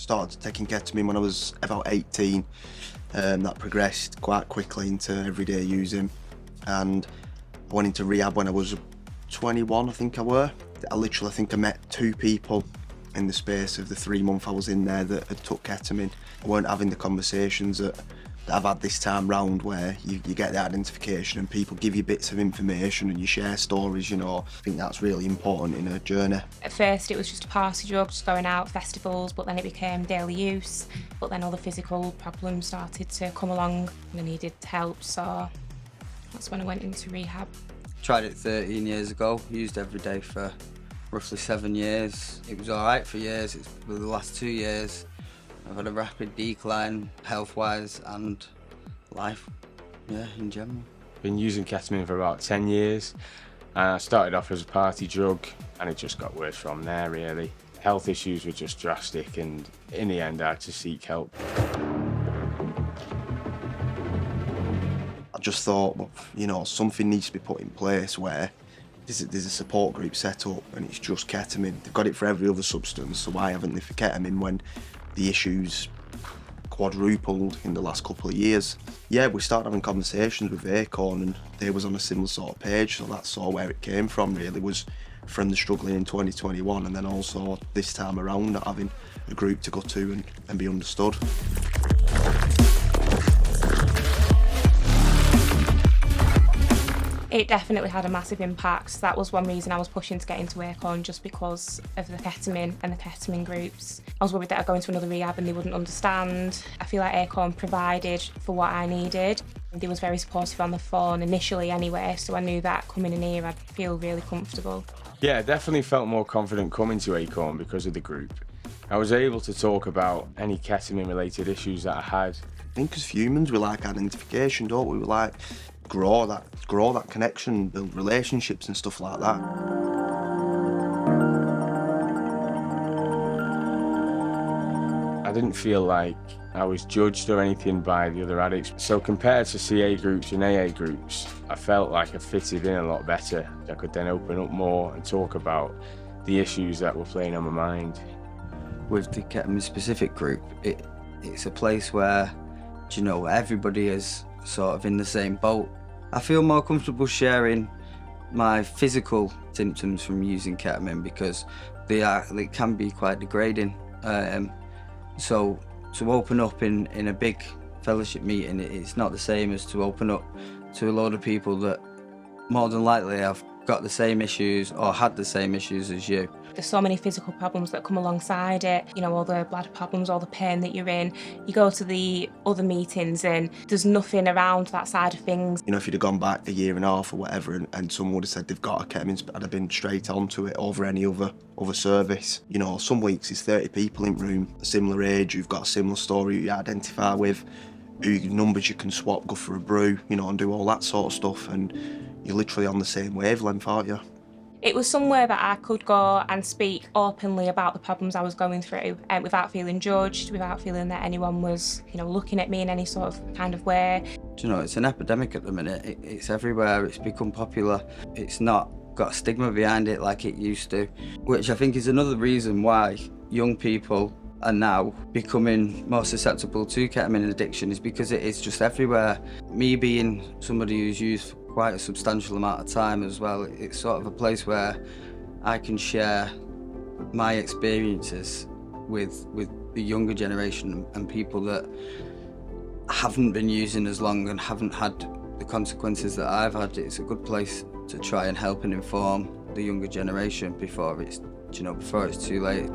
started taking ketamine when I was about 18. That progressed quite quickly into everyday using, and I went into rehab when I was 21, I think I were. I think I met 2 people in the space of the 3 month I was in there that had took ketamine. I weren't having the conversations that I've had this time round, where you get the identification and people give you bits of information and you share stories, I think that's really important in a journey. At first it was just a party drug, just going out, festivals, but then it became daily use. But then all the physical problems started to come along and I needed help, so that's when I went into rehab. Tried it 13 years ago, used every day for roughly 7 years. It was alright for years. It's the last 2 years I've had a rapid decline health-wise and life, in general. Been using ketamine for about 10 years. I started off as a party drug and it just got worse from there, really. Health issues were just drastic, and in the end I had to seek help. I just thought, something needs to be put in place where there's a support group set up and it's just ketamine. They've got it for every other substance, so why haven't they for ketamine when the issues quadrupled in the last couple of years? Yeah, we started having conversations with Acorn and they was on a similar sort of page, so that's all where it came from, really, was from the struggling in 2021, and then also this time around not having a group to go to and be understood. It definitely had a massive impact. That was one reason I was pushing to get into Acorn, just because of the ketamine and the ketamine groups. I was worried that I'd go into another rehab and they wouldn't understand. I feel like Acorn provided for what I needed. They was very supportive on the phone, initially anyway, so I knew that coming in here I'd feel really comfortable. Yeah, I definitely felt more confident coming to Acorn because of the group. I was able to talk about any ketamine related issues that I had. I think as humans we like identification, don't we? We like grow that connection, build relationships and stuff like that. I didn't feel like I was judged or anything by the other addicts. So compared to CA groups and AA groups, I felt like I fitted in a lot better. I could then open up more and talk about the issues that were playing on my mind. With the ketamine specific group, it's a place where, everybody is sort of in the same boat. I feel more comfortable sharing my physical symptoms from using ketamine because they can be quite degrading. So to open up in a big fellowship meeting, it's not the same as to open up to a load of people that more than likely have got the same issues or had the same issues as you. There's so many physical problems that come alongside it, all the bladder problems, all the pain that you're in. You go to the other meetings and there's nothing around that side of things. If you'd have gone back a year and a half or whatever and someone would have said they've got a ketamine, I'd have been straight onto it over any other service. Some weeks it's 30 people in room, a similar age, who've got a similar story you identify with, who numbers you can swap, go for a brew, and do all that sort of stuff, and you're literally on the same wavelength, aren't you? It was somewhere that I could go and speak openly about the problems I was going through, without feeling judged, without feeling that anyone was, looking at me in any sort of kind of way. It's an epidemic at the minute. It's everywhere. It's become popular. It's not got a stigma behind it like it used to, which I think is another reason why young people are now becoming more susceptible to ketamine addiction, is because it is just everywhere. Me being somebody who's used quite a substantial amount of time as well, it's sort of a place where I can share my experiences with the younger generation and people that haven't been using as long and haven't had the consequences that I've had. It's a good place to try and help and inform the younger generation before it's too late.